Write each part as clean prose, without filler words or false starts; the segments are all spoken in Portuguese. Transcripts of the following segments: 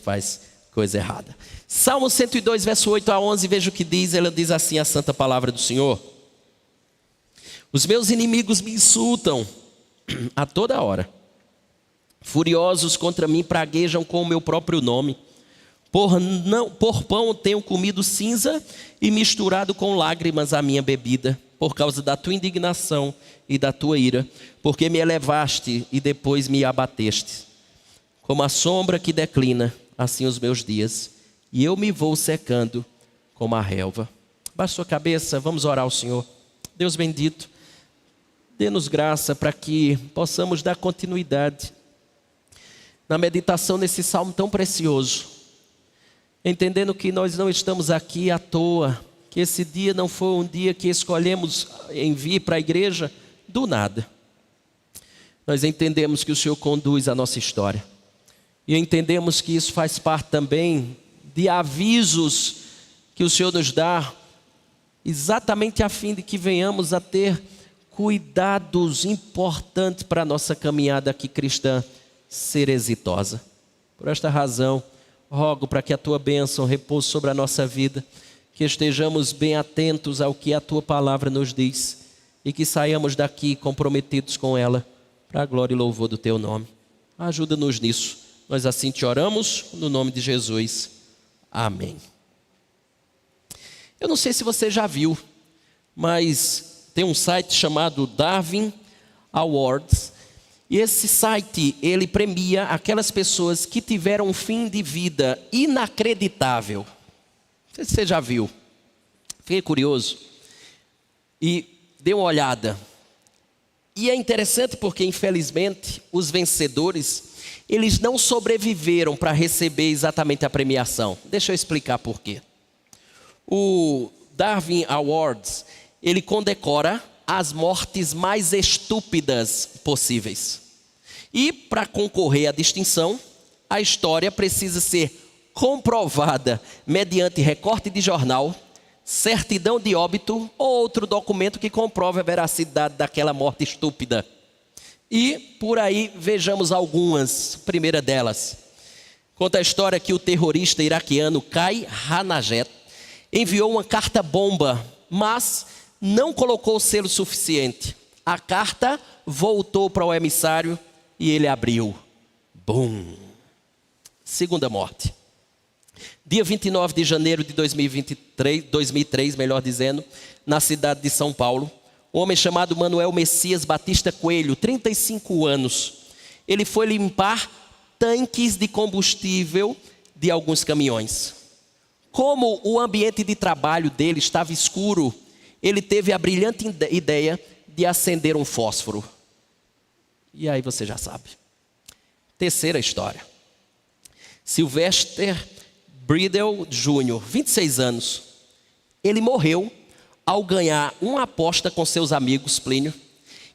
faz coisa errada. Salmo 102, verso 8 a 11, veja o que diz. Ela diz assim a santa palavra do Senhor: os meus inimigos me insultam a toda hora. Furiosos contra mim praguejam com o meu próprio nome. Por pão tenho comido cinza e misturado com lágrimas a minha bebida, por causa da tua indignação e da tua ira, porque me elevaste e depois me abateste. Como a sombra que declina, assim os meus dias, e eu me vou secando como a relva. Baixe sua cabeça, vamos orar ao Senhor. Deus bendito, dê-nos graça para que possamos dar continuidade na meditação nesse salmo tão precioso, entendendo que nós não estamos aqui à toa, que esse dia não foi um dia que escolhemos em vir para a igreja do nada. Nós entendemos que o Senhor conduz a nossa história, e entendemos que isso faz parte também de avisos que o Senhor nos dá, exatamente a fim de que venhamos a ter cuidados importantes para a nossa caminhada aqui cristã ser exitosa. Por esta razão, rogo para que a tua bênção repouse sobre a nossa vida, que estejamos bem atentos ao que a tua palavra nos diz e que saiamos daqui comprometidos com ela, para a glória e louvor do teu nome. Ajuda-nos nisso. Nós assim te oramos, no nome de Jesus. Amém. Eu não sei se você já viu, mas tem um site chamado Darwin Awards. E esse site, ele premia aquelas pessoas que tiveram um fim de vida inacreditável. Não sei se você já viu. Fiquei curioso e dei uma olhada. E é interessante porque, infelizmente, os vencedores, eles não sobreviveram para receber exatamente a premiação. Deixa eu explicar por quê. O Darwin Awards, ele condecora as mortes mais estúpidas possíveis. E para concorrer à distinção, a história precisa ser comprovada mediante recorte de jornal, certidão de óbito ou outro documento que comprove a veracidade daquela morte estúpida. E por aí vejamos algumas. Primeira delas, conta a história que o terrorista iraquiano Kai Hanajet enviou uma carta-bomba, mas não colocou o selo suficiente. A carta voltou para o emissário e ele abriu. Bum! Segunda morte. Dia 29 de janeiro de 2003, melhor dizendo, na cidade de São Paulo, um homem chamado Manuel Messias Batista Coelho, 35 anos. Ele foi limpar tanques de combustível de alguns caminhões. Como o ambiente de trabalho dele estava escuro, ele teve a brilhante ideia de acender um fósforo. E aí você já sabe. Terceira história. Sylvester Bridle Jr., 26 anos. Ele morreu ao ganhar uma aposta com seus amigos, Plínio,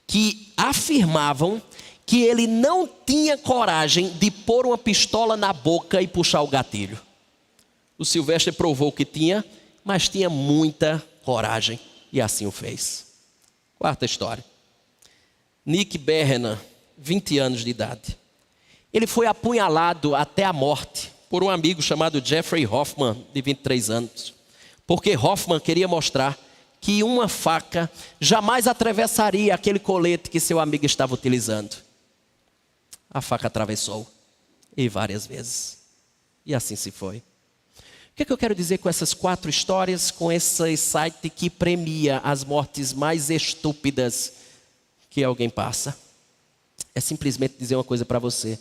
que afirmavam que ele não tinha coragem de pôr uma pistola na boca e puxar o gatilho. O Sylvester provou que tinha, mas tinha muita coragem. E assim o fez. Quarta história. Nick Berrenan, 20 anos de idade. Ele foi apunhalado até a morte por um amigo chamado Jeffrey Hoffman, de 23 anos. Porque Hoffman queria mostrar que uma faca jamais atravessaria aquele colete que seu amigo estava utilizando. A faca atravessou. E várias vezes. E assim se foi. O que é que eu quero dizer com essas 4 histórias, com esse site que premia as mortes mais estúpidas que alguém passa? É simplesmente dizer uma coisa para você.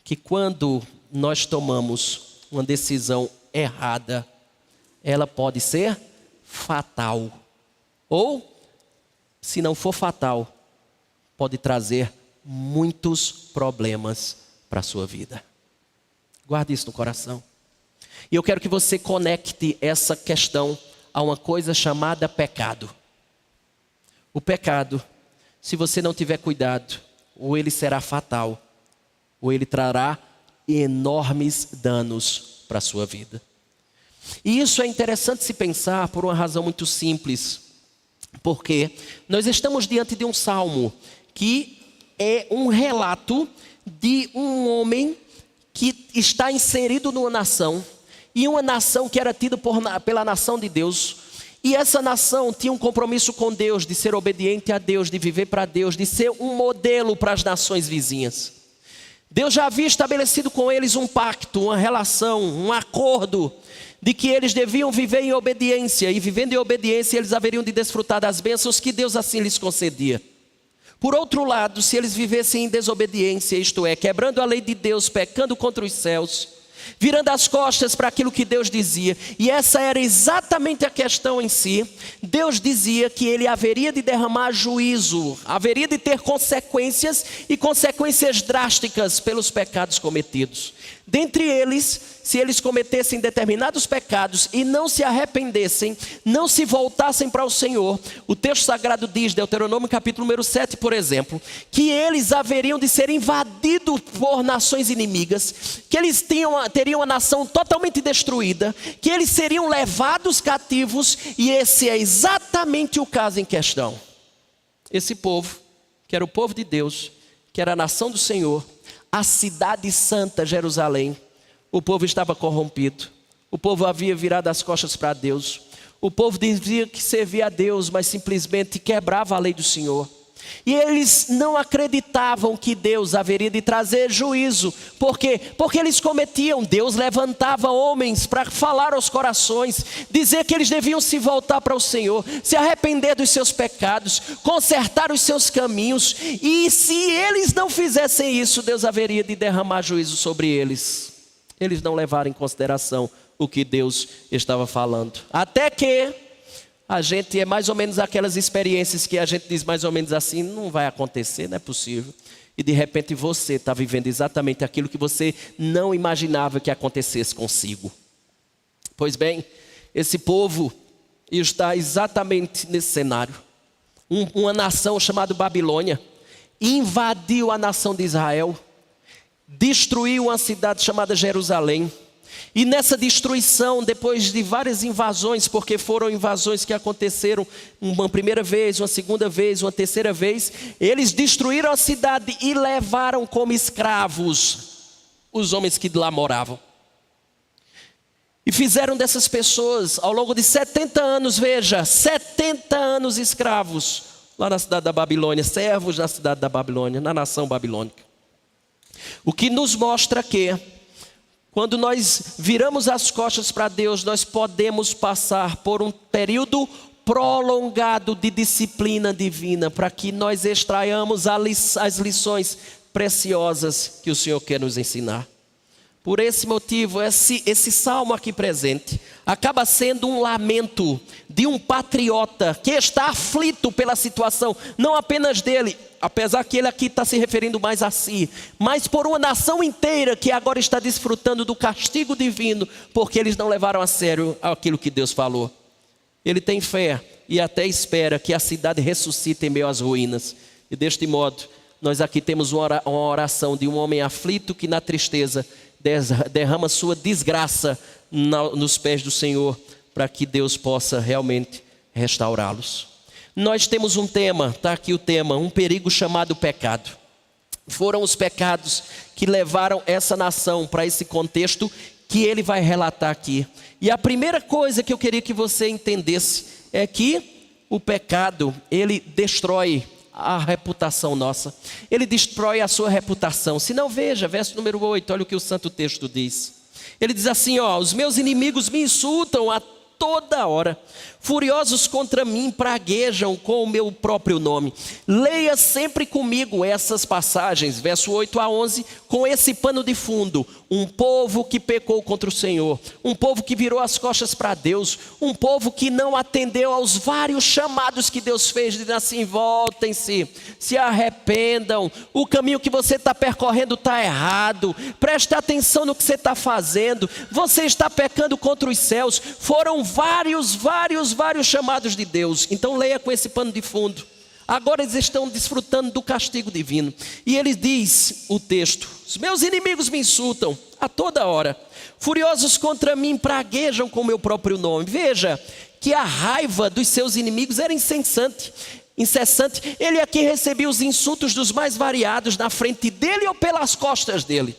Que quando nós tomamos uma decisão errada, ela pode ser fatal. Ou, se não for fatal, pode trazer muitos problemas para a sua vida. Guarde isso no coração. E eu quero que você conecte essa questão a uma coisa chamada pecado. O pecado, se você não tiver cuidado, ou ele será fatal, ou ele trará enormes danos para a sua vida. E isso é interessante se pensar por uma razão muito simples. Porque nós estamos diante de um salmo que é um relato de um homem que está inserido numa nação, e uma nação que era tida pela nação de Deus, e essa nação tinha um compromisso com Deus, de ser obediente a Deus, de viver para Deus, de ser um modelo para as nações vizinhas. Deus já havia estabelecido com eles um pacto, uma relação, um acordo, de que eles deviam viver em obediência, e vivendo em obediência eles haveriam de desfrutar das bênçãos que Deus assim lhes concedia. Por outro lado, se eles vivessem em desobediência, isto é, quebrando a lei de Deus, pecando contra os céus, virando as costas para aquilo que Deus dizia, e essa era exatamente a questão em si, Deus dizia que ele haveria de derramar juízo, haveria de ter consequências, e consequências drásticas pelos pecados cometidos. Dentre eles, se eles cometessem determinados pecados e não se arrependessem, não se voltassem para o Senhor, o texto sagrado diz, Deuteronômio capítulo número 7, por exemplo, que eles haveriam de ser invadidos por nações inimigas, que eles teriam a nação totalmente destruída, que eles seriam levados cativos, e esse é exatamente o caso em questão. Esse povo, que era o povo de Deus, que era a nação do Senhor, a cidade santa Jerusalém, o povo estava corrompido, o povo havia virado as costas para Deus, o povo dizia que servia a Deus, mas simplesmente quebrava a lei do Senhor. E eles não acreditavam que Deus haveria de trazer juízo. Por quê? Porque eles cometiam. Deus levantava homens para falar aos corações, dizer que eles deviam se voltar para o Senhor, se arrepender dos seus pecados, consertar os seus caminhos. E se eles não fizessem isso, Deus haveria de derramar juízo sobre eles. Eles não levaram em consideração o que Deus estava falando. Até que a gente é mais ou menos aquelas experiências que a gente diz mais ou menos assim, não vai acontecer, não é possível. E de repente você está vivendo exatamente aquilo que você não imaginava que acontecesse consigo. Pois bem, esse povo está exatamente nesse cenário. Uma nação chamada Babilônia invadiu a nação de Israel, destruiu uma cidade chamada Jerusalém. E nessa destruição, depois de várias invasões, porque foram invasões que aconteceram uma primeira vez, uma segunda vez, uma terceira vez, eles destruíram a cidade e levaram como escravos os homens que lá moravam. E fizeram dessas pessoas, ao longo de 70 anos, veja, 70 anos escravos, lá na cidade da Babilônia, servos na cidade da Babilônia, na nação babilônica. O que nos mostra que, quando nós viramos as costas para Deus, nós podemos passar por um período prolongado de disciplina divina, para que nós extraiamos as lições preciosas que o Senhor quer nos ensinar. Por esse motivo, esse salmo aqui presente acaba sendo um lamento de um patriota que está aflito pela situação, não apenas dele, apesar que ele aqui está se referindo mais a si, mas por uma nação inteira que agora está desfrutando do castigo divino, porque eles não levaram a sério aquilo que Deus falou. Ele tem fé e até espera que a cidade ressuscite em meio às ruínas. E deste modo, nós aqui temos uma oração de um homem aflito que na tristeza derrama sua desgraça nos pés do Senhor, para que Deus possa realmente restaurá-los. Nós temos um tema, está aqui o tema, um perigo chamado pecado. Foram os pecados que levaram essa nação para esse contexto que ele vai relatar aqui. E a primeira coisa que eu queria que você entendesse é que o pecado, ele destrói a reputação nossa. Ele destrói a sua reputação. Se não, veja, verso número 8, olha o que o Santo Texto diz. Ele diz assim, os meus inimigos me insultam a toda hora, furiosos contra mim praguejam com o meu próprio nome. Leia sempre comigo essas passagens, verso 8 a 11, com esse pano de fundo. Um povo que pecou contra o Senhor, um povo que virou as costas para Deus, um povo que não atendeu aos vários chamados que Deus fez, dizendo assim, voltem-se, se arrependam, o caminho que você está percorrendo está errado, preste atenção no que você está fazendo, você está pecando contra os céus. Foram vários chamados de Deus. Então leia com esse pano de fundo. Agora eles estão desfrutando do castigo divino. E ele diz, o texto, os meus inimigos me insultam a toda hora, furiosos contra mim praguejam com o meu próprio nome. Veja que a raiva dos seus inimigos era incessante. Ele aqui recebia os insultos dos mais variados na frente dele ou pelas costas dele.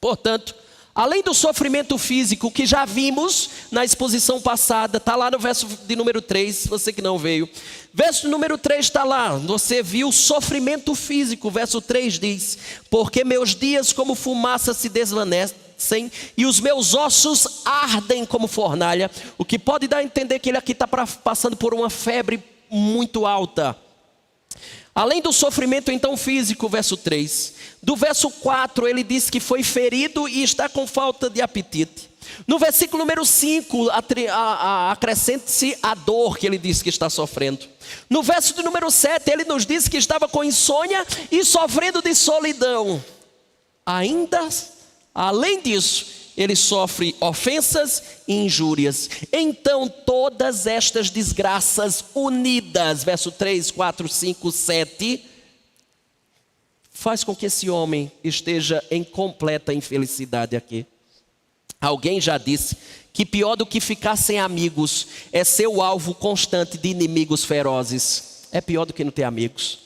Portanto, além do sofrimento físico que já vimos na exposição passada, está lá no verso de número 3, você que não veio. Verso número 3 está lá, você viu o sofrimento físico. Verso 3 diz: porque meus dias como fumaça se desvanecem e os meus ossos ardem como fornalha. O que pode dar a entender que ele aqui está passando por uma febre muito alta. Além do sofrimento então físico, verso 3. Do verso 4 ele diz que foi ferido e está com falta de apetite. No versículo número 5 acrescente-se a dor que ele diz que está sofrendo. No verso de número 7 ele nos diz que estava com insônia e sofrendo de solidão. Ainda, além disso, ele sofre ofensas e injúrias. Então todas estas desgraças unidas, verso 3, 4, 5, 7, faz com que esse homem esteja em completa infelicidade aqui. Alguém já disse que pior do que ficar sem amigos é ser o alvo constante de inimigos ferozes. É pior do que não ter amigos.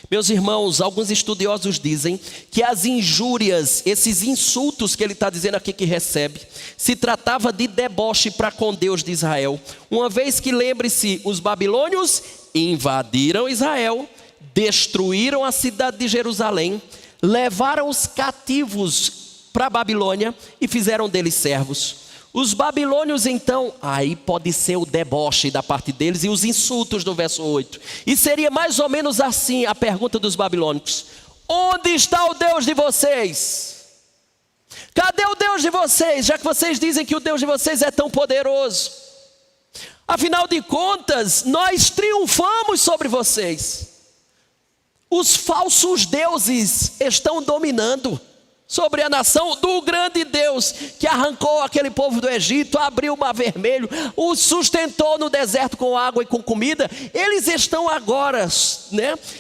Meus irmãos, alguns estudiosos dizem que as injúrias, esses insultos que ele está dizendo aqui que recebe, se tratava de deboche para com Deus de Israel. Uma vez que, lembre-se, os babilônios invadiram Israel, destruíram a cidade de Jerusalém, levaram os cativos para a Babilônia e fizeram deles servos. Os babilônios então, aí pode ser o deboche da parte deles e os insultos do verso 8. E seria mais ou menos assim a pergunta dos babilônicos: onde está o Deus de vocês? Cadê o Deus de vocês, já que vocês dizem que o Deus de vocês é tão poderoso? Afinal de contas, nós triunfamos sobre vocês. Os falsos deuses estão dominando sobre a nação do grande Deus que arrancou aquele povo do Egito, abriu o mar vermelho, os sustentou no deserto com água e com comida. Eles estão agora,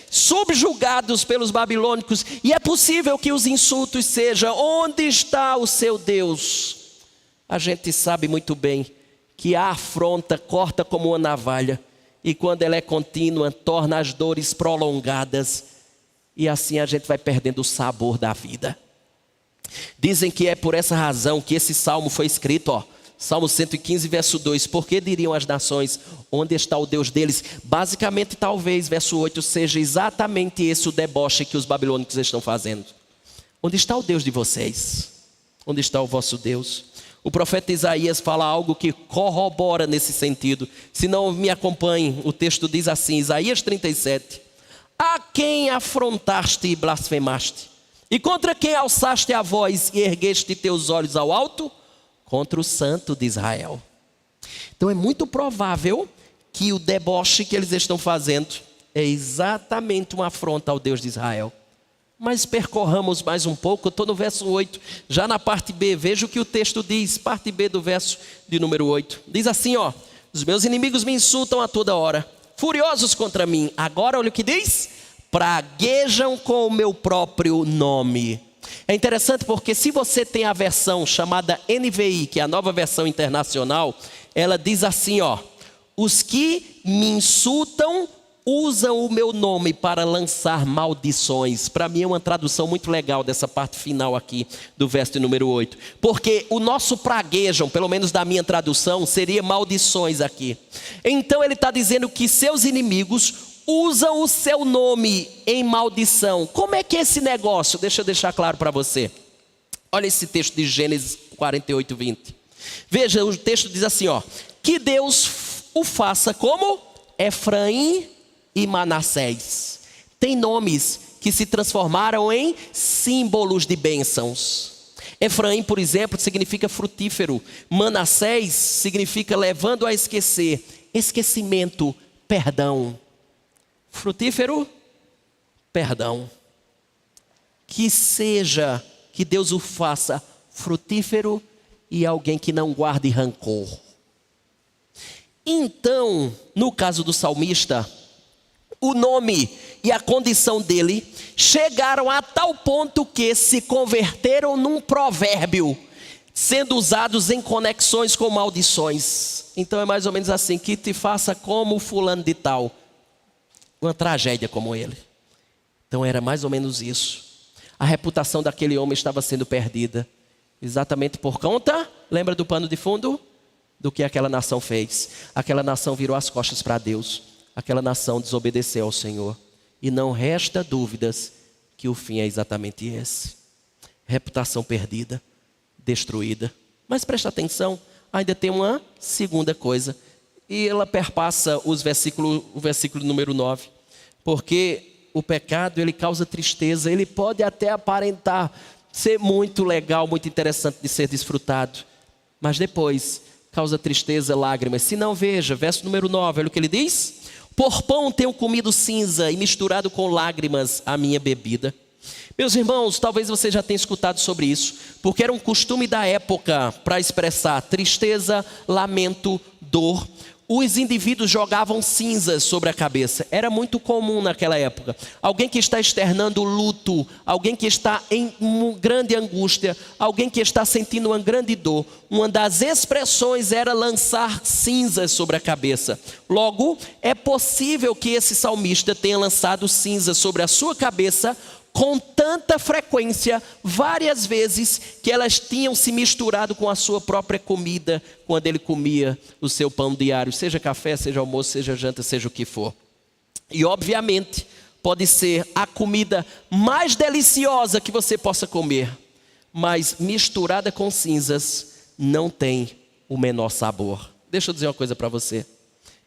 subjugados pelos babilônicos, e é possível que os insultos sejam: onde está o seu Deus? A gente sabe muito bem que a afronta corta como uma navalha, e quando ela é contínua, torna as dores prolongadas, e assim a gente vai perdendo o sabor da vida. Dizem que é por essa razão que esse salmo foi escrito, Salmo 115, verso 2. Por que diriam as nações: onde está o Deus deles? Basicamente, talvez, verso 8, seja exatamente esse o deboche que os babilônicos estão fazendo. Onde está o Deus de vocês? Onde está o vosso Deus? O profeta Isaías fala algo que corrobora nesse sentido. Se não me acompanhem, o texto diz assim, Isaías 37. A quem afrontaste e blasfemaste? E contra quem alçaste a voz e ergueste teus olhos ao alto? Contra o Santo de Israel. Então é muito provável que o deboche que eles estão fazendo é exatamente uma afronta ao Deus de Israel. Mas percorramos mais um pouco, eu estou no verso 8, já na parte B, veja o que o texto diz, parte B do verso de número 8. Diz assim, os meus inimigos me insultam a toda hora, furiosos contra mim. Agora olha o que diz: praguejam com o meu próprio nome. É interessante porque se você tem a versão chamada NVI, que é a nova versão internacional, ela diz assim, os que me insultam usam o meu nome para lançar maldições. Para mim é uma tradução muito legal dessa parte final aqui do verso de número 8. Porque o nosso praguejam, pelo menos da minha tradução, seria maldições aqui. Então ele está dizendo que seus inimigos usam o seu nome em maldição. Como é que é esse negócio? Deixa eu deixar claro para você. Olha esse texto de Gênesis 48, 20. Veja, o texto diz assim, que Deus o faça como Efraim e Manassés. Tem nomes que se transformaram em símbolos de bênçãos. Efraim, por exemplo, significa frutífero. Manassés significa levando a esquecer, esquecimento, perdão. Frutífero, perdão. Que Deus o faça frutífero e alguém que não guarde rancor. Então, no caso do salmista, o nome e a condição dele chegaram a tal ponto que se converteram num provérbio, sendo usados em conexões com maldições. Então é mais ou menos assim: que te faça como fulano de tal. Uma tragédia como ele. Então era mais ou menos isso. A reputação daquele homem estava sendo perdida. Exatamente por conta, lembra do pano de fundo? Do que aquela nação fez. Aquela nação virou as costas para Deus. Aquela nação desobedeceu ao Senhor. E não resta dúvidas que o fim é exatamente esse. Reputação perdida, destruída. Mas presta atenção, ainda tem uma segunda coisa. E ela perpassa o versículo número 9. Porque o pecado, ele causa tristeza. Ele pode até aparentar ser muito legal, muito interessante de ser desfrutado. Mas depois causa tristeza, lágrimas. Se não, veja, verso número 9, olha o que ele diz. Por pão tenho comido cinza e misturado com lágrimas a minha bebida. Meus irmãos, talvez você já tenha escutado sobre isso, porque era um costume da época para expressar tristeza, lamento, dor. Os indivíduos jogavam cinzas sobre a cabeça. Era muito comum naquela época. Alguém que está externando luto, alguém que está em uma grande angústia, alguém que está sentindo uma grande dor. Uma das expressões era lançar cinzas sobre a cabeça. Logo, é possível que esse salmista tenha lançado cinzas sobre a sua cabeça com tanta frequência, várias vezes, que elas tinham se misturado com a sua própria comida, quando ele comia o seu pão diário, seja café, seja almoço, seja janta, seja o que for. E obviamente, pode ser a comida mais deliciosa que você possa comer, mas misturada com cinzas, não tem o menor sabor. Deixa eu dizer uma coisa para você.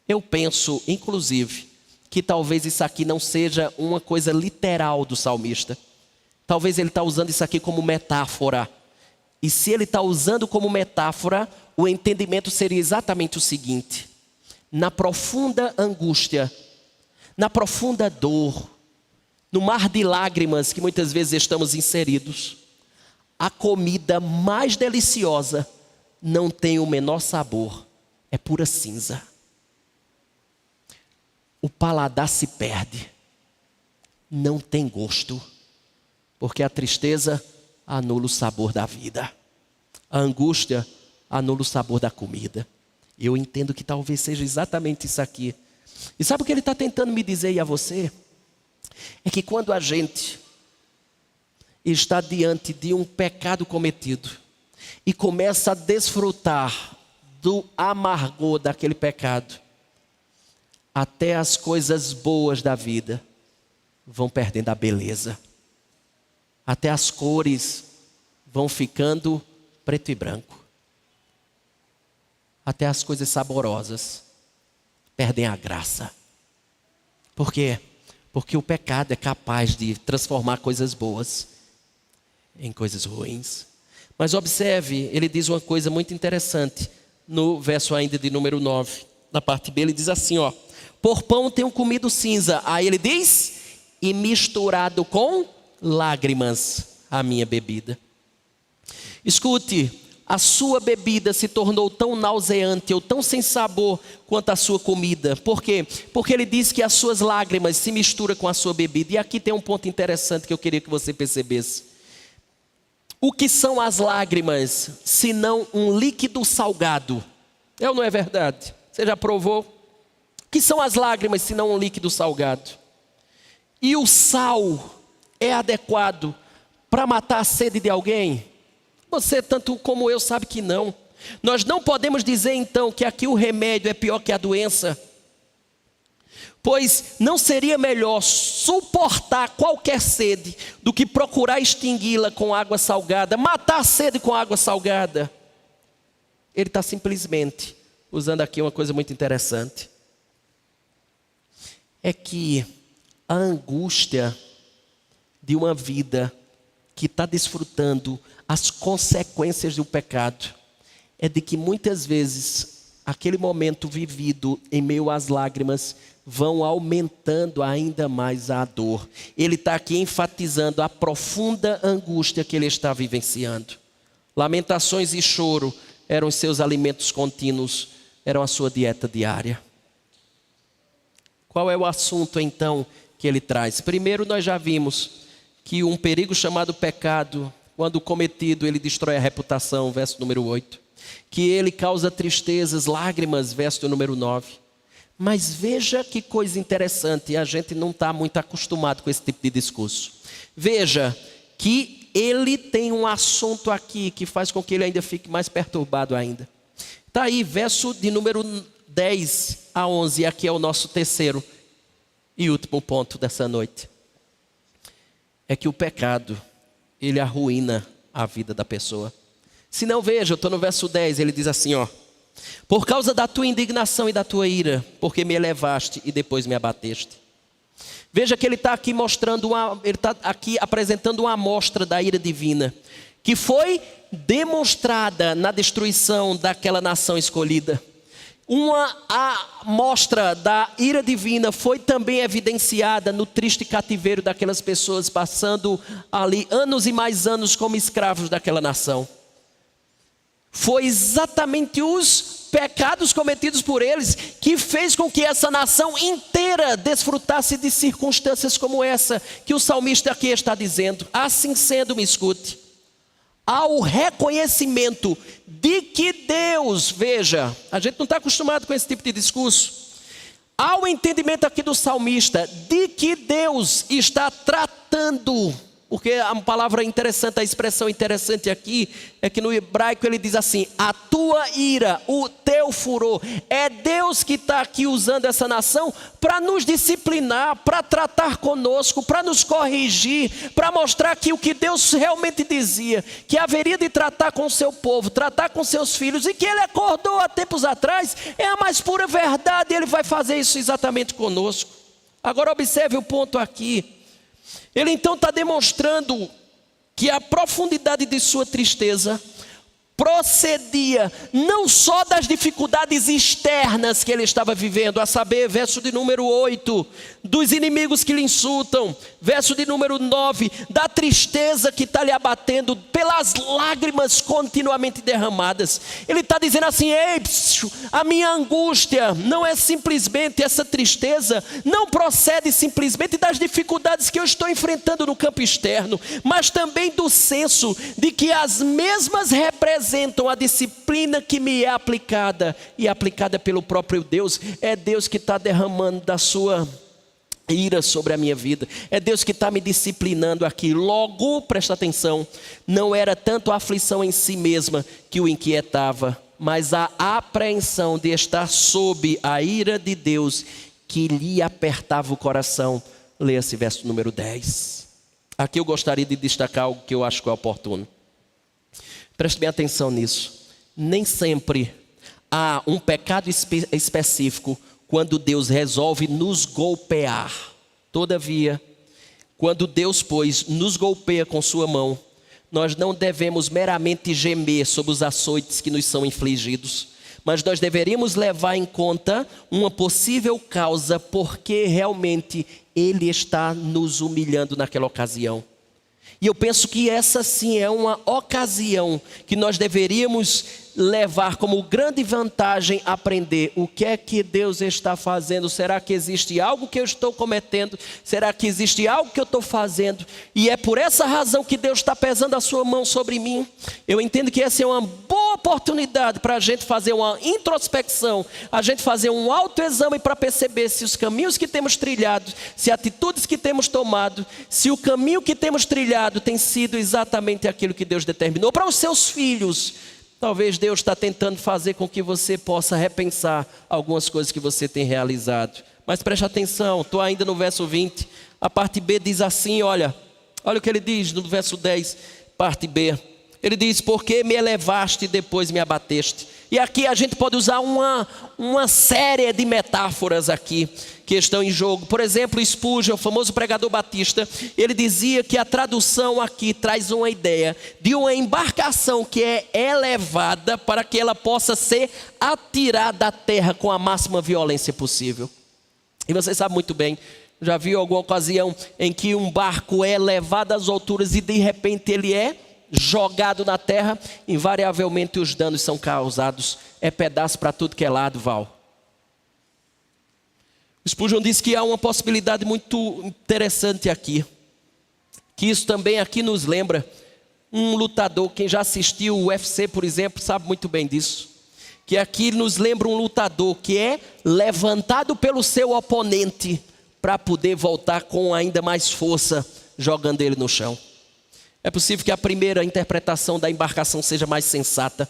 Eu penso, inclusive, que talvez isso aqui não seja uma coisa literal do salmista. Talvez ele está usando isso aqui como metáfora. E se ele está usando como metáfora, o entendimento seria exatamente o seguinte: na profunda angústia, na profunda dor, no mar de lágrimas que muitas vezes estamos inseridos, a comida mais deliciosa não tem o menor sabor, é pura cinza. O paladar se perde, não tem gosto, porque a tristeza anula o sabor da vida, a angústia anula o sabor da comida. Eu entendo que talvez seja exatamente isso aqui. E sabe o que ele está tentando me dizer e a você? É que quando a gente está diante de um pecado cometido e começa a desfrutar do amargor daquele pecado, até as coisas boas da vida vão perdendo a beleza. Até as cores vão ficando preto e branco. Até as coisas saborosas perdem a graça. Por quê? Porque o pecado é capaz de transformar coisas boas em coisas ruins. Mas observe, ele diz uma coisa muito interessante no verso ainda de número 9. Na parte B ele diz assim, ó: por pão tenho comido cinza. Aí ele diz, e misturado com lágrimas a minha bebida. Escute, a sua bebida se tornou tão nauseante ou tão sem sabor quanto a sua comida. Por quê? Porque ele diz que as suas lágrimas se misturam com a sua bebida. E aqui tem um ponto interessante que eu queria que você percebesse. O que são as lágrimas, se não um líquido salgado? É ou não é verdade? Você já provou? O que são as lágrimas, se não um líquido salgado? E o sal é adequado para matar a sede de alguém? Você, tanto como eu, sabe que não. Nós não podemos dizer então que aqui o remédio é pior que a doença. Pois não seria melhor suportar qualquer sede do que procurar extingui-la com água salgada, matar a sede com água salgada? Ele está simplesmente usando aqui uma coisa muito interessante. É que a angústia de uma vida que está desfrutando as consequências do pecado é de que muitas vezes aquele momento vivido em meio às lágrimas vão aumentando ainda mais a dor. Ele está aqui enfatizando a profunda angústia que ele está vivenciando. Lamentações e choro eram os seus alimentos contínuos, eram a sua dieta diária. Qual é o assunto então que ele traz? Primeiro, nós já vimos que um perigo chamado pecado, quando cometido, ele destrói a reputação, verso número 8. Que ele causa tristezas, lágrimas, verso número 9. Mas veja que coisa interessante, a gente não está muito acostumado com esse tipo de discurso. Veja que ele tem um assunto aqui que faz com que ele ainda fique mais perturbado ainda. Está aí, verso de número 10 a 11, aqui é o nosso terceiro e último ponto dessa noite. É que o pecado, ele arruína a vida da pessoa. Se não, veja, eu estou no verso 10, ele diz assim, ó: por causa da tua indignação e da tua ira, porque me elevaste e depois me abateste. Veja que ele está aqui mostrando, ele está aqui apresentando uma amostra da ira divina, que foi demonstrada na destruição daquela nação escolhida. Uma amostra da ira divina foi também evidenciada no triste cativeiro daquelas pessoas, passando ali anos e mais anos como escravos daquela nação. Foi exatamente os pecados cometidos por eles que fez com que essa nação inteira desfrutasse de circunstâncias como essa que o salmista aqui está dizendo. Assim sendo, me escute, ao reconhecimento de que Deus, veja, a gente não está acostumado com esse tipo de discurso, ao entendimento aqui do salmista de que Deus está tratando, porque a palavra interessante, a expressão interessante aqui, é que no hebraico ele diz assim: a tua ira, o teu furor. É Deus que está aqui usando essa nação para nos disciplinar, para tratar conosco, para nos corrigir, para mostrar que o que Deus realmente dizia, que haveria de tratar com o seu povo, tratar com seus filhos, e que ele acordou há tempos atrás, é a mais pura verdade, e ele vai fazer isso exatamente conosco. Agora observe o ponto aqui. Ele então está demonstrando que a profundidade de sua tristeza procedia não só das dificuldades externas que ele estava vivendo, a saber, verso de número 8, dos inimigos que lhe insultam, verso de número 9, da tristeza que está lhe abatendo, pelas lágrimas continuamente derramadas. Ele está dizendo assim: ei, a minha angústia não é simplesmente essa tristeza, não procede simplesmente das dificuldades que eu estou enfrentando no campo externo, mas também do senso de que as mesmas representam a disciplina que me é aplicada, e aplicada pelo próprio Deus. É Deus que está derramando da sua ira sobre a minha vida, é Deus que está me disciplinando aqui. Logo, presta atenção, não era tanto a aflição em si mesma que o inquietava, mas a apreensão de estar sob a ira de Deus que lhe apertava o coração. Leia-se verso número 10. Aqui eu gostaria de destacar algo que eu acho que é oportuno. Preste bem atenção nisso. Nem sempre há um pecado específico quando Deus resolve nos golpear. Todavia, quando Deus, pois, nos golpeia com sua mão, nós não devemos meramente gemer sobre os açoites que nos são infligidos, mas nós deveríamos levar em conta uma possível causa porque realmente Ele está nos humilhando naquela ocasião. E eu penso que essa sim é uma ocasião que nós deveríamos levar como grande vantagem, aprender o que é que Deus está fazendo. Será que existe algo que eu estou cometendo? Será que existe algo que eu estou fazendo? E é por essa razão que Deus está pesando a sua mão sobre mim. Eu entendo que essa é uma boa oportunidade para a gente fazer uma introspecção, a gente fazer um autoexame para perceber se os caminhos que temos trilhado, se atitudes que temos tomado, se o caminho que temos trilhado tem sido exatamente aquilo que Deus determinou para os seus filhos. Talvez Deus está tentando fazer com que você possa repensar algumas coisas que você tem realizado. Mas preste atenção, estou ainda no verso 20. A parte B diz assim, olha o que ele diz no verso 10, parte B. Ele diz: porque me elevaste e depois me abateste. E aqui a gente pode usar uma série de metáforas aqui que estão em jogo. Por exemplo, Spurgeon, o famoso pregador batista, ele dizia que a tradução aqui traz uma ideia de uma embarcação que é elevada para que ela possa ser atirada à terra com a máxima violência possível. E você sabe muito bem, já viu alguma ocasião em que um barco é levado às alturas e de repente ele é jogado na terra? Invariavelmente os danos são causados, é pedaço para tudo que é lado, Val. Spurgeon diz que há uma possibilidade muito interessante aqui, que isso também aqui nos lembra um lutador. Quem já assistiu o UFC, por exemplo, sabe muito bem disso, que aqui nos lembra um lutador que é levantado pelo seu oponente para poder voltar com ainda mais força, jogando ele no chão. É possível que a primeira interpretação da embarcação seja mais sensata,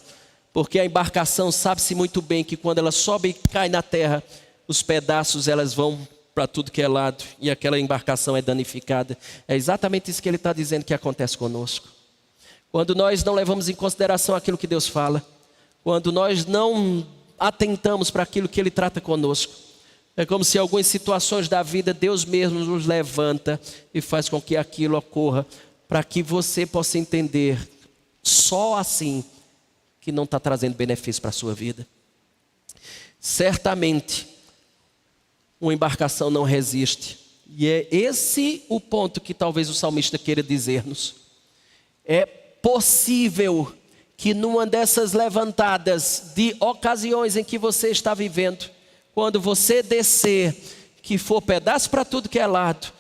porque a embarcação sabe-se muito bem que quando ela sobe e cai na terra, os pedaços elas vão para tudo que é lado e aquela embarcação é danificada. É exatamente isso que ele está dizendo que acontece conosco. Quando nós não levamos em consideração aquilo que Deus fala, quando nós não atentamos para aquilo que Ele trata conosco, é como se em algumas situações da vida Deus mesmo nos levanta e faz com que aquilo ocorra, para que você possa entender só assim que não está trazendo benefício para a sua vida. Certamente, uma embarcação não resiste. E é esse o ponto que talvez o salmista queira dizer-nos. É possível que numa dessas levantadas de ocasiões em que você está vivendo, quando você descer, que for pedaço para tudo que é lado,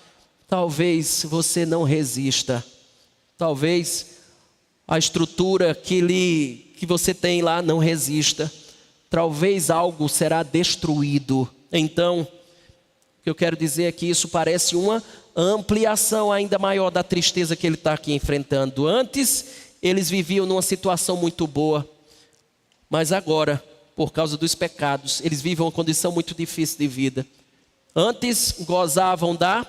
talvez você não resista. Talvez a estrutura que você tem lá não resista. Talvez algo será destruído. Então, o que eu quero dizer é que isso parece uma ampliação ainda maior da tristeza que ele está aqui enfrentando. Antes, eles viviam numa situação muito boa, mas agora, por causa dos pecados, eles vivem uma condição muito difícil de vida. Antes, gozavam da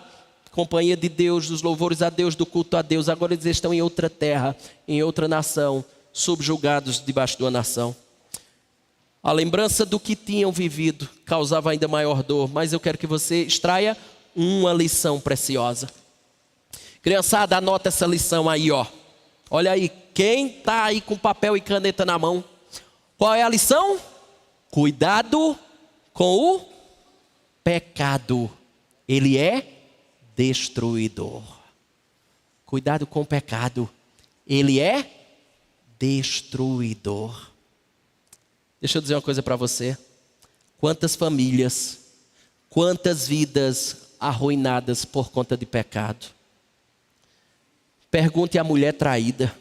companhia de Deus, dos louvores a Deus, do culto a Deus. Agora eles estão em outra terra, em outra nação, subjugados debaixo de uma nação. A lembrança do que tinham vivido causava ainda maior dor, mas eu quero que você extraia uma lição preciosa. Criançada, anota essa lição aí, ó. Olha aí, quem está aí com papel e caneta na mão? Qual é a lição? Cuidado com o pecado. Ele é destruidor. Cuidado com o pecado. Ele é destruidor. Deixa eu dizer uma coisa para você. Quantas famílias, quantas vidas arruinadas por conta de pecado. Pergunte à mulher traída.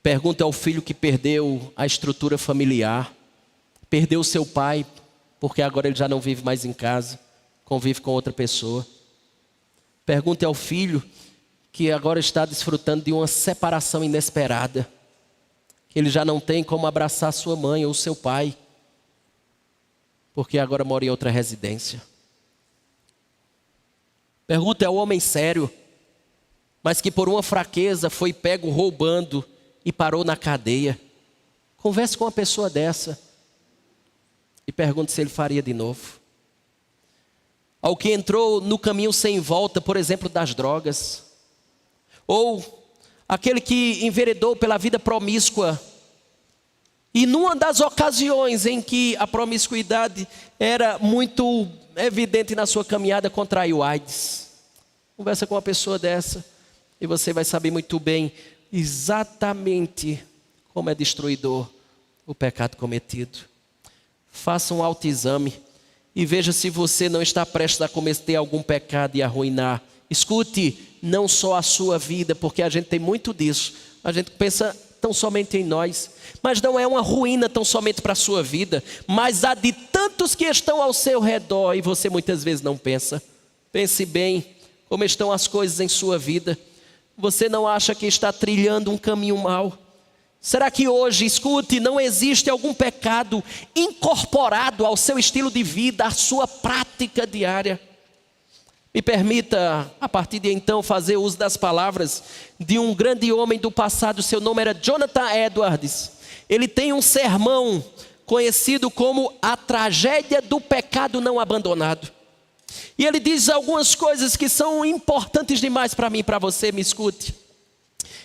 Pergunte ao filho que perdeu a estrutura familiar. Perdeu seu pai, porque agora ele já não vive mais em casa, convive com outra pessoa. Pergunte ao filho que agora está desfrutando de uma separação inesperada, que ele já não tem como abraçar sua mãe ou seu pai, porque agora mora em outra residência. Pergunte ao homem sério, mas que por uma fraqueza foi pego roubando e parou na cadeia. Converse com uma pessoa dessa e pergunte se ele faria de novo. Ao que entrou no caminho sem volta, por exemplo, das drogas. Ou aquele que enveredou pela vida promíscua. E numa das ocasiões em que a promiscuidade era muito evidente na sua caminhada, contraiu AIDS. Conversa com uma pessoa dessa e você vai saber muito bem exatamente como é destruidor o pecado cometido. Faça um autoexame e veja se você não está prestes a cometer algum pecado e arruinar. Escute, não só a sua vida, porque a gente tem muito disso. A gente pensa tão somente em nós, mas não é uma ruína tão somente para a sua vida, mas a de tantos que estão ao seu redor e você muitas vezes não pensa. Pense bem como estão as coisas em sua vida. Você não acha que está trilhando um caminho mau? Será que hoje, escute, não existe algum pecado incorporado ao seu estilo de vida, à sua prática diária? Me permita, a partir de então, fazer uso das palavras de um grande homem do passado. Seu nome era Jonathan Edwards. Ele tem um sermão conhecido como A Tragédia do Pecado Não Abandonado. E ele diz algumas coisas que são importantes demais para mim e para você, me escute.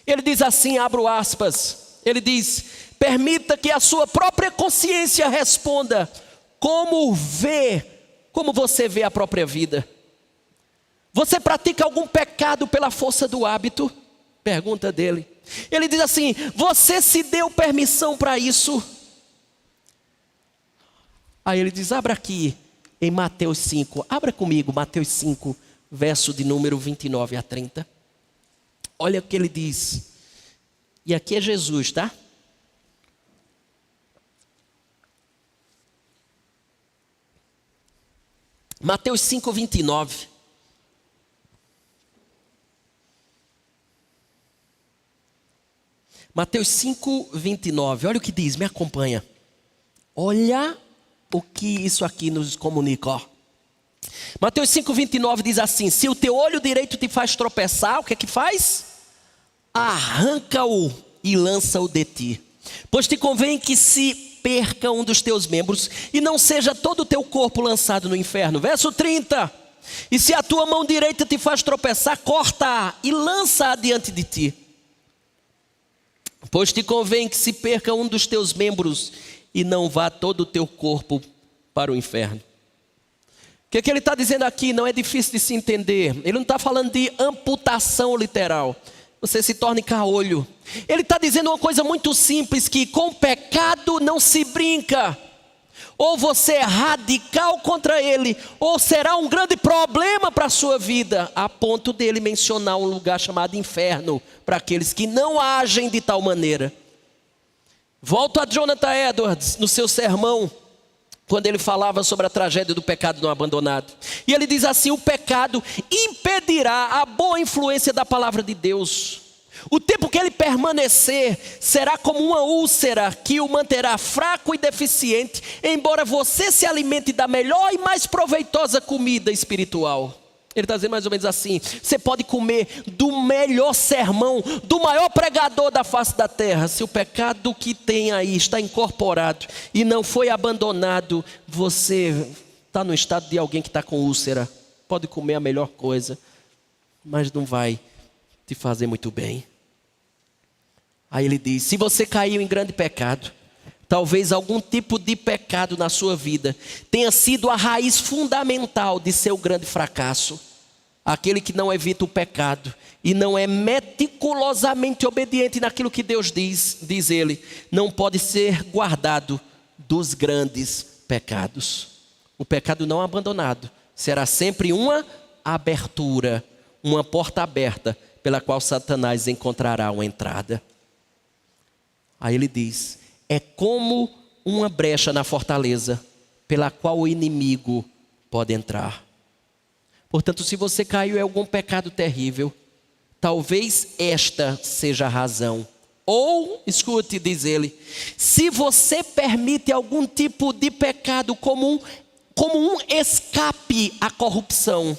Ele diz assim, abro aspas, ele diz: permita que a sua própria consciência responda como você vê a própria vida. Você pratica algum pecado pela força do hábito? Pergunta dele. Ele diz assim: você se deu permissão para isso? Aí ele diz, abra aqui em Mateus 5. Abra comigo Mateus 5, verso de número 29 a 30. Olha o que ele diz. E aqui é Jesus, tá? Mateus 5, 29. Mateus 5, 29. Olha o que diz, me acompanha. Olha o que isso aqui nos comunica, ó. Mateus 5, 29 diz assim: se o teu olho direito te faz tropeçar, o que é que faz? Arranca-o e lança-o de ti. Pois te convém que se perca um dos teus membros e não seja todo o teu corpo lançado no inferno. Verso 30. E se a tua mão direita te faz tropeçar, corta-a e lança-a diante de ti. Pois te convém que se perca um dos teus membros e não vá todo o teu corpo para o inferno. O que ele está dizendo aqui não é difícil de se entender. Ele não está falando de amputação literal. Você se torna caolho. Ele está dizendo uma coisa muito simples, que com pecado não se brinca. Ou você é radical contra ele, ou será um grande problema para a sua vida, a ponto dele mencionar um lugar chamado inferno, para aqueles que não agem de tal maneira. Volto a Jonathan Edwards, no seu sermão, quando ele falava sobre a tragédia do pecado não abandonado. E ele diz assim: o pecado impedirá a boa influência da palavra de Deus. O tempo que ele permanecer será como uma úlcera que o manterá fraco e deficiente, embora você se alimente da melhor e mais proveitosa comida espiritual. Ele está dizendo mais ou menos assim: você pode comer do melhor sermão, do maior pregador da face da terra. Se o pecado que tem aí está incorporado e não foi abandonado, você está no estado de alguém que está com úlcera. Pode comer a melhor coisa, mas não vai te fazer muito bem. Aí ele diz: se você caiu em grande pecado, talvez algum tipo de pecado na sua vida tenha sido a raiz fundamental de seu grande fracasso. Aquele que não evita o pecado e não é meticulosamente obediente naquilo que Deus diz ele, não pode ser guardado dos grandes pecados. O pecado não abandonado será sempre uma abertura, uma porta aberta pela qual Satanás encontrará uma entrada. Aí ele diz: é como uma brecha na fortaleza pela qual o inimigo pode entrar. Portanto, se você caiu em algum pecado terrível, talvez esta seja a razão. Ou, escute, diz ele, se você permite algum tipo de pecado como um escape à corrupção,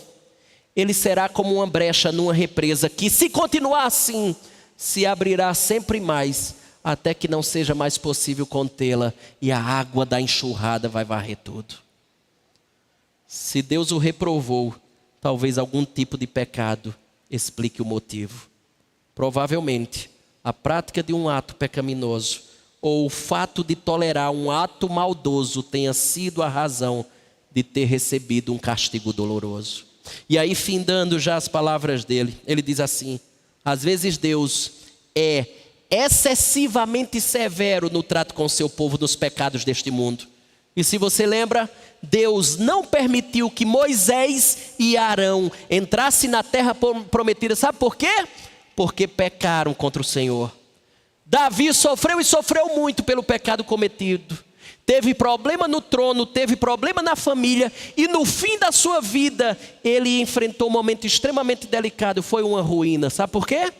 ele será como uma brecha numa represa que, se continuar assim, se abrirá sempre mais, até que não seja mais possível contê-la e a água da enxurrada vai varrer tudo. Se Deus o reprovou, talvez algum tipo de pecado explique o motivo. Provavelmente, a prática de um ato pecaminoso ou o fato de tolerar um ato maldoso tenha sido a razão de ter recebido um castigo doloroso. E aí, findando já as palavras dele, ele diz assim: às vezes Deus é excessivamente severo no trato com o seu povo nos pecados deste mundo. E se você lembra, Deus não permitiu que Moisés e Arão entrassem na terra prometida. Sabe por quê? Porque pecaram contra o Senhor. Davi sofreu e sofreu muito pelo pecado cometido. Teve problema no trono, teve problema na família, e no fim da sua vida, ele enfrentou um momento extremamente delicado. Foi uma ruína. Sabe por quê?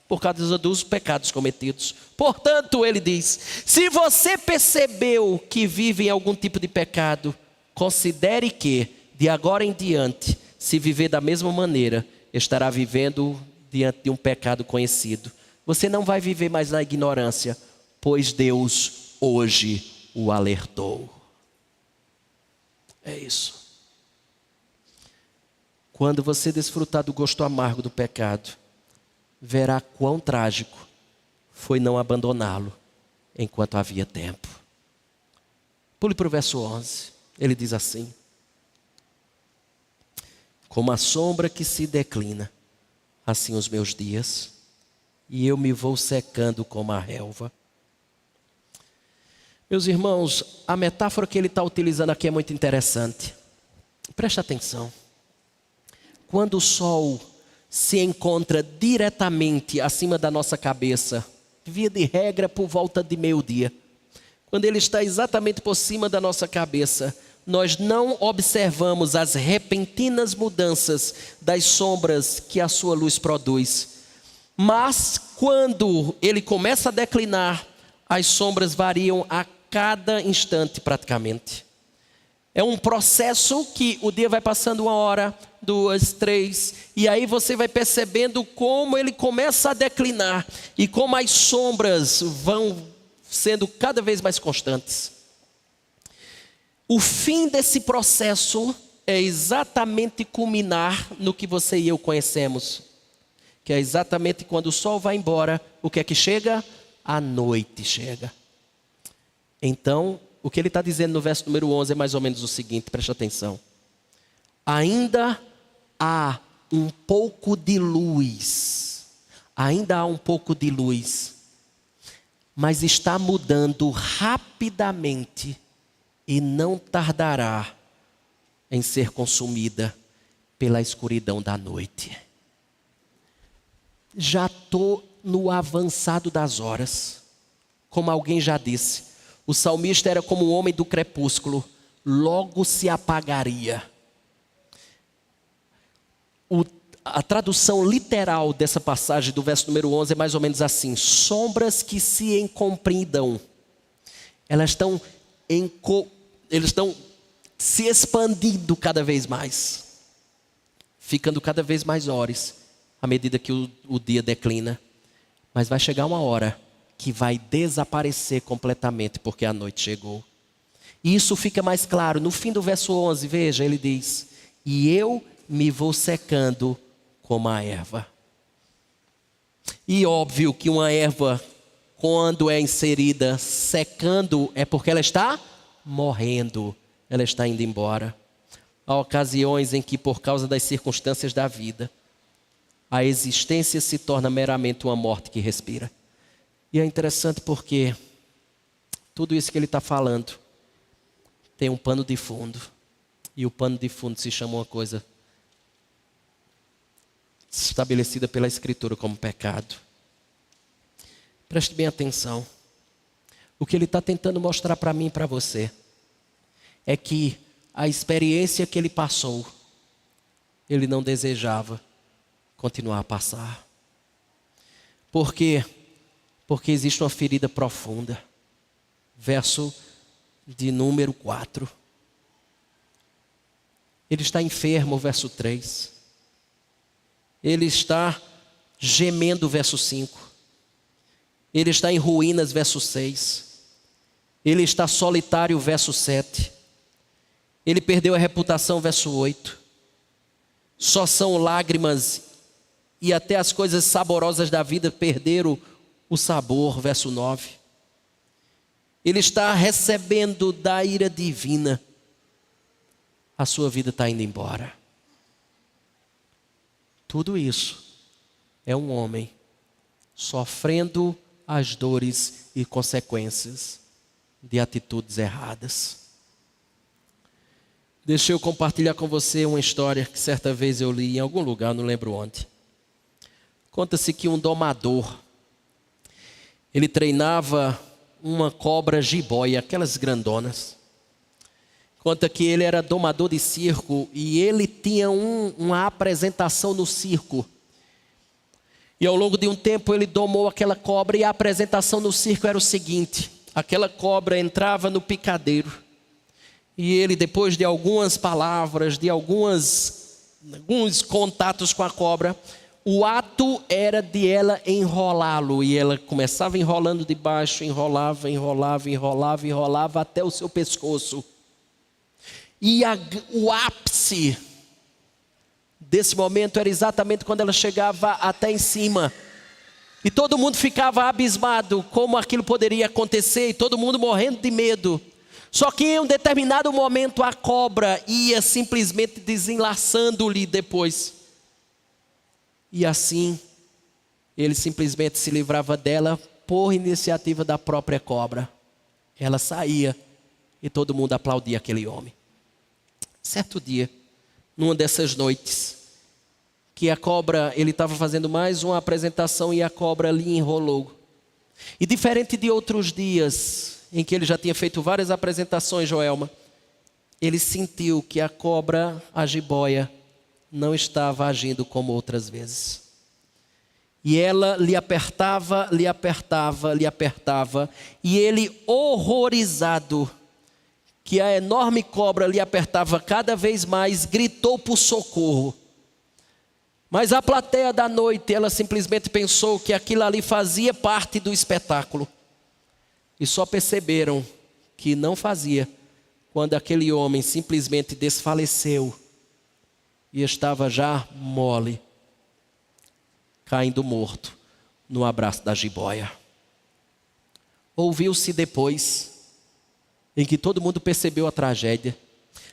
Por causa dos pecados cometidos. Portanto, ele diz: se você percebeu que vive em algum tipo de pecado, considere que, de agora em diante, se viver da mesma maneira, estará vivendo diante de um pecado conhecido. Você não vai viver mais na ignorância, pois Deus hoje o alertou. É isso. Quando você desfrutar do gosto amargo do pecado, verá quão trágico foi não abandoná-lo enquanto havia tempo. Pule para o verso 11. Ele diz assim: como a sombra que se declina, assim os meus dias, e eu me vou secando como a relva. Meus irmãos, a metáfora que ele está utilizando aqui é muito interessante. Presta atenção. Quando o sol se encontra diretamente acima da nossa cabeça, via de regra por volta de meio-dia, quando ele está exatamente por cima da nossa cabeça, nós não observamos as repentinas mudanças das sombras que a sua luz produz. Mas quando ele começa a declinar, as sombras variam a cada instante praticamente. É um processo que o dia vai passando 1 hora, 2, 3, e aí você vai percebendo como ele começa a declinar e como as sombras vão sendo cada vez mais constantes. O fim desse processo é exatamente culminar no que você e eu conhecemos, que é exatamente quando o sol vai embora, o que é que chega? A noite chega. Então, o que ele está dizendo no verso número 11 é mais ou menos o seguinte, preste atenção. Ainda há um pouco de luz, ainda há um pouco de luz, mas está mudando rapidamente e não tardará em ser consumida pela escuridão da noite. Já estou no avançado das horas. Como alguém já disse, o salmista era como o homem do crepúsculo, logo se apagaria. A tradução literal dessa passagem do verso número 11 é mais ou menos assim: sombras que se encompridam, eles estão se expandindo cada vez mais, ficando cada vez mais horas, à medida que o dia declina. Mas vai chegar uma hora que vai desaparecer completamente, porque a noite chegou. E isso fica mais claro no fim do verso 11, veja, ele diz: e eu me vou secando como a erva. E óbvio que uma erva, quando é inserida secando, é porque ela está morrendo, ela está indo embora. Há ocasiões em que, por causa das circunstâncias da vida, a existência se torna meramente uma morte que respira. E é interessante porque tudo isso que ele está falando tem um pano de fundo. E o pano de fundo se chama uma coisa estabelecida pela Escritura como pecado. Preste bem atenção. O que ele está tentando mostrar para mim e para você é que a experiência que ele passou, ele não desejava continuar a passar. Por quê? Porque existe uma ferida profunda. Verso de número 4. Ele está enfermo, verso 3. Ele está gemendo, verso 5. Ele está em ruínas, verso 6. Ele está solitário, verso 7. Ele perdeu a reputação, verso 8. Só são lágrimas e até as coisas saborosas da vida perderam o sabor, verso 9. Ele está recebendo da ira divina. A sua vida está indo embora. Tudo isso é um homem sofrendo as dores e consequências de atitudes erradas. Deixa eu compartilhar com você uma história que certa vez eu li em algum lugar, não lembro onde. Conta-se que um domador, ele treinava uma cobra jiboia, aquelas grandonas. Conta que ele era domador de circo e ele tinha uma apresentação no circo. E ao longo de um tempo ele domou aquela cobra e a apresentação no circo era o seguinte: aquela cobra entrava no picadeiro e ele, depois de algumas palavras, de alguns contatos com a cobra, o ato era de ela enrolá-lo e ela começava enrolando de baixo, enrolava até o seu pescoço. E o ápice desse momento era exatamente quando ela chegava até em cima. E todo mundo ficava abismado como aquilo poderia acontecer e todo mundo morrendo de medo. Só que em um determinado momento a cobra ia simplesmente desenlaçando-lhe depois. E assim ele simplesmente se livrava dela por iniciativa da própria cobra. Ela saía e todo mundo aplaudia aquele homem. Certo dia, numa dessas noites, que a cobra, ele estava fazendo mais uma apresentação e a cobra lhe enrolou. E diferente de outros dias, em que ele já tinha feito várias apresentações, Joelma, ele sentiu que a cobra, a jiboia, não estava agindo como outras vezes. E ela lhe apertava, lhe apertava, lhe apertava. E ele, horrorizado, que a enorme cobra lhe apertava cada vez mais, gritou por socorro. Mas a plateia da noite, ela simplesmente pensou que aquilo ali fazia parte do espetáculo. E só perceberam que não fazia, quando aquele homem simplesmente desfaleceu e estava já mole, caindo morto no abraço da jiboia. Ouviu-se depois, em que todo mundo percebeu a tragédia.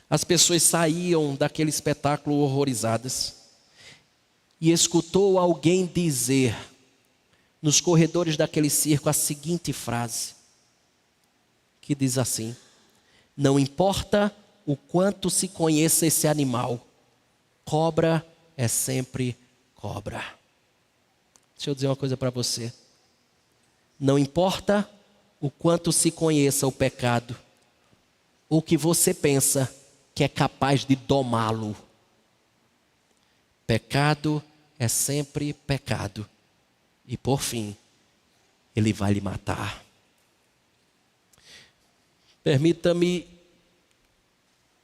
As pessoas saíam daquele espetáculo horrorizadas. E escutou alguém dizer, nos corredores daquele circo, a seguinte frase, que diz assim: não importa o quanto se conheça esse animal, cobra é sempre cobra. Deixa eu dizer uma coisa para você. Não importa o quanto se conheça o pecado, ou que você pensa que é capaz de domá-lo. Pecado é sempre pecado. E por fim, ele vai lhe matar. Permita-me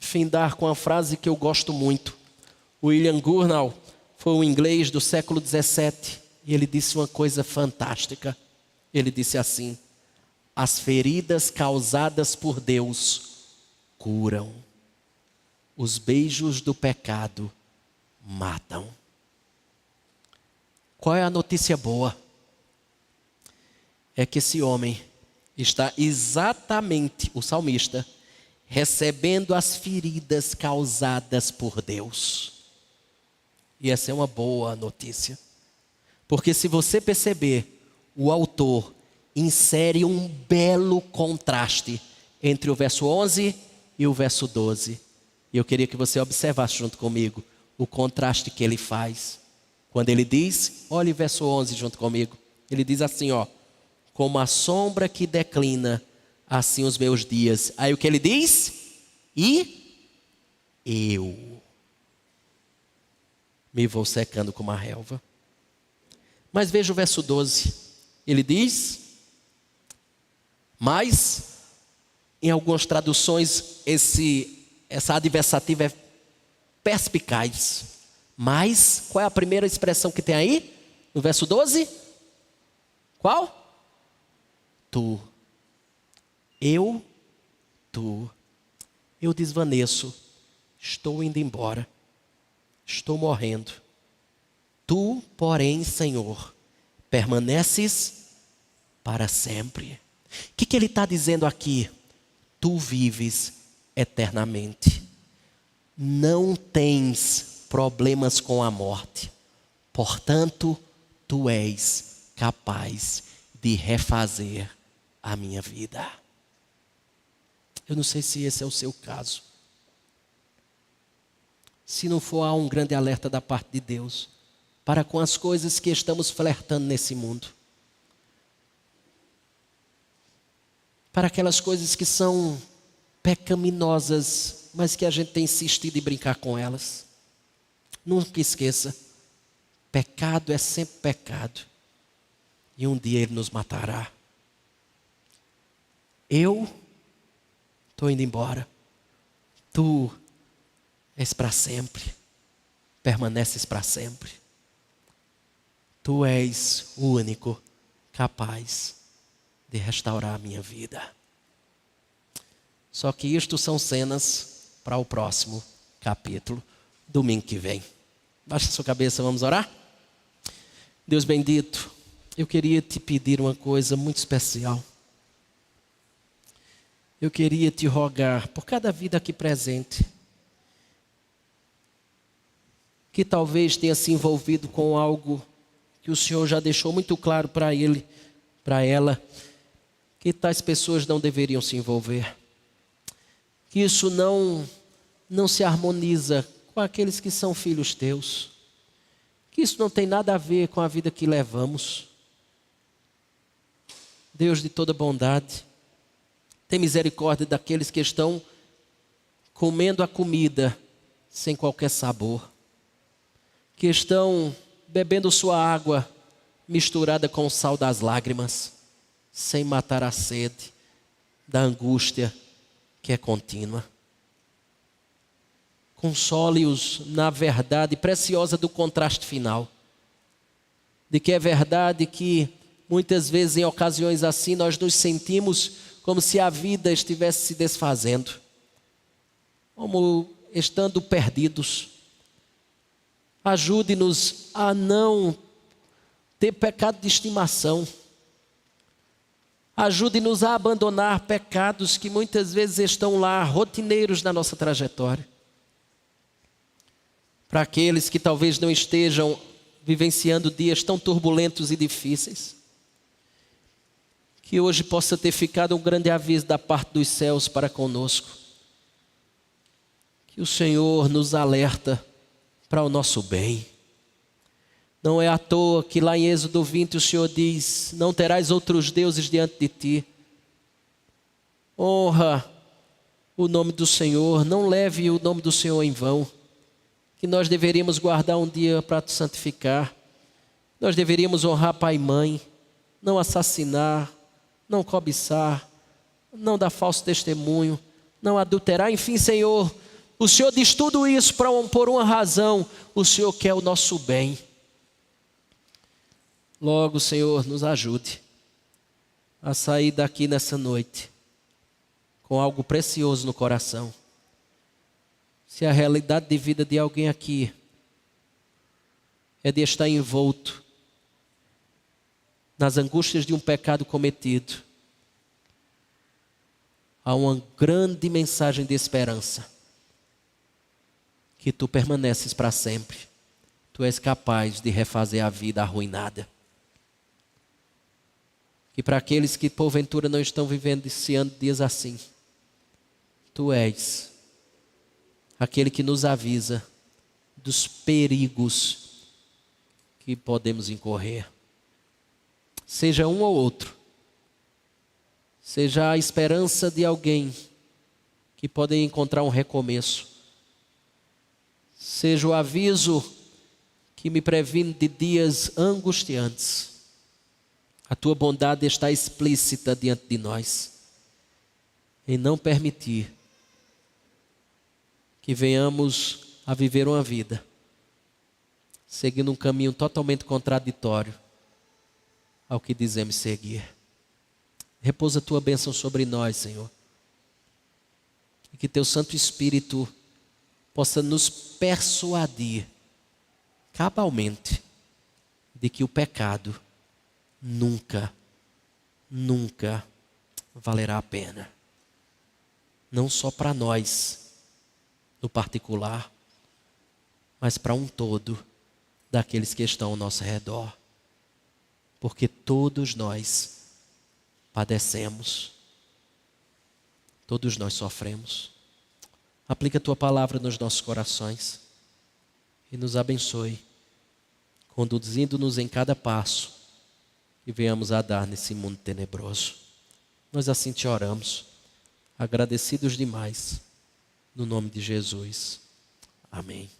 findar com a frase que eu gosto muito. William Gurnall foi um inglês do século 17 e ele disse uma coisa fantástica. Ele disse assim: as feridas causadas por Deus curam. Os beijos do pecado matam. Qual é a notícia boa? É que esse homem está exatamente, o salmista, recebendo as feridas causadas por Deus. E essa é uma boa notícia. Porque se você perceber, o autor insere um belo contraste entre o verso 11 e o verso 12. E eu queria que você observasse junto comigo o contraste que ele faz. Quando ele diz, olhe o verso 11 junto comigo. Ele diz assim, ó: como a sombra que declina, assim os meus dias. Aí o que ele diz? E eu me vou secando como a relva. Mas veja o verso 12. Ele diz, mas em algumas traduções essa adversativa é perspicaz. Mas, qual é a primeira expressão que tem aí? No verso 12? Qual? Tu. Eu desvaneço. Estou indo embora. Estou morrendo. Tu, porém, Senhor, permaneces para sempre. O que ele está dizendo aqui? Tu vives eternamente. Não tens problemas com a morte. Portanto, tu és capaz de refazer a minha vida. Eu não sei se esse é o seu caso. Se não for, há um grande alerta da parte de Deus para com as coisas que estamos flertando nesse mundo. Para aquelas coisas que são pecaminosas, mas que a gente tem insistido em brincar com elas. Nunca esqueça, pecado é sempre pecado. E um dia ele nos matará. Eu estou indo embora. Tu és para sempre. Permaneces para sempre. Tu és o único capaz de restaurar a minha vida. Só que isto são cenas para o próximo capítulo, domingo que vem. Baixa sua cabeça, vamos orar? Deus bendito, eu queria te pedir uma coisa muito especial. Eu queria te rogar por cada vida aqui presente, que talvez tenha se envolvido com algo que o Senhor já deixou muito claro para ele, para ela, que tais pessoas não deveriam se envolver. Que isso não se harmoniza com aqueles que são filhos teus. Que isso não tem nada a ver com a vida que levamos. Deus de toda bondade, tem misericórdia daqueles que estão comendo a comida sem qualquer sabor. Que estão bebendo sua água, misturada com o sal das lágrimas, sem matar a sede da angústia que é contínua. Console-os na verdade preciosa do contraste final, de que é verdade que muitas vezes em ocasiões assim nós nos sentimos como se a vida estivesse se desfazendo, como estando perdidos. Ajude-nos a não ter pecado de estimação. Ajude-nos a abandonar pecados que muitas vezes estão lá, rotineiros na nossa trajetória. Para aqueles que talvez não estejam vivenciando dias tão turbulentos e difíceis, que hoje possa ter ficado um grande aviso da parte dos céus para conosco. Que o Senhor nos alerta para o nosso bem. Não é à toa que lá em Êxodo 20 o Senhor diz: não terás outros deuses diante de ti. Honra o nome do Senhor, não leve o nome do Senhor em vão. Que nós deveríamos guardar um dia para te santificar. Nós deveríamos honrar pai e mãe, não assassinar, não cobiçar, não dar falso testemunho, não adulterar. Enfim, Senhor, o Senhor diz tudo isso por uma razão. O Senhor quer o nosso bem. Logo, Senhor, nos ajude a sair daqui nessa noite com algo precioso no coração. Se a realidade de vida de alguém aqui é de estar envolto nas angústias de um pecado cometido, há uma grande mensagem de esperança, que tu permaneces para sempre. Tu és capaz de refazer a vida arruinada. E para aqueles que porventura não estão vivendo esse ano dias assim, tu és aquele que nos avisa dos perigos que podemos incorrer. Seja um ou outro, seja a esperança de alguém que pode encontrar um recomeço, seja o aviso que me previne de dias angustiantes. A tua bondade está explícita diante de nós, em não permitir que venhamos a viver uma vida seguindo um caminho totalmente contraditório ao que dizemos seguir. Repousa a tua bênção sobre nós, Senhor, e que teu Santo Espírito possa nos persuadir cabalmente de que o pecado nunca valerá a pena. Não só para nós, no particular, mas para um todo daqueles que estão ao nosso redor. Porque todos nós padecemos, todos nós sofremos. Aplica a tua palavra nos nossos corações e nos abençoe, conduzindo-nos em cada passo que venhamos a dar nesse mundo tenebroso. Nós assim te oramos, agradecidos demais, no nome de Jesus. Amém.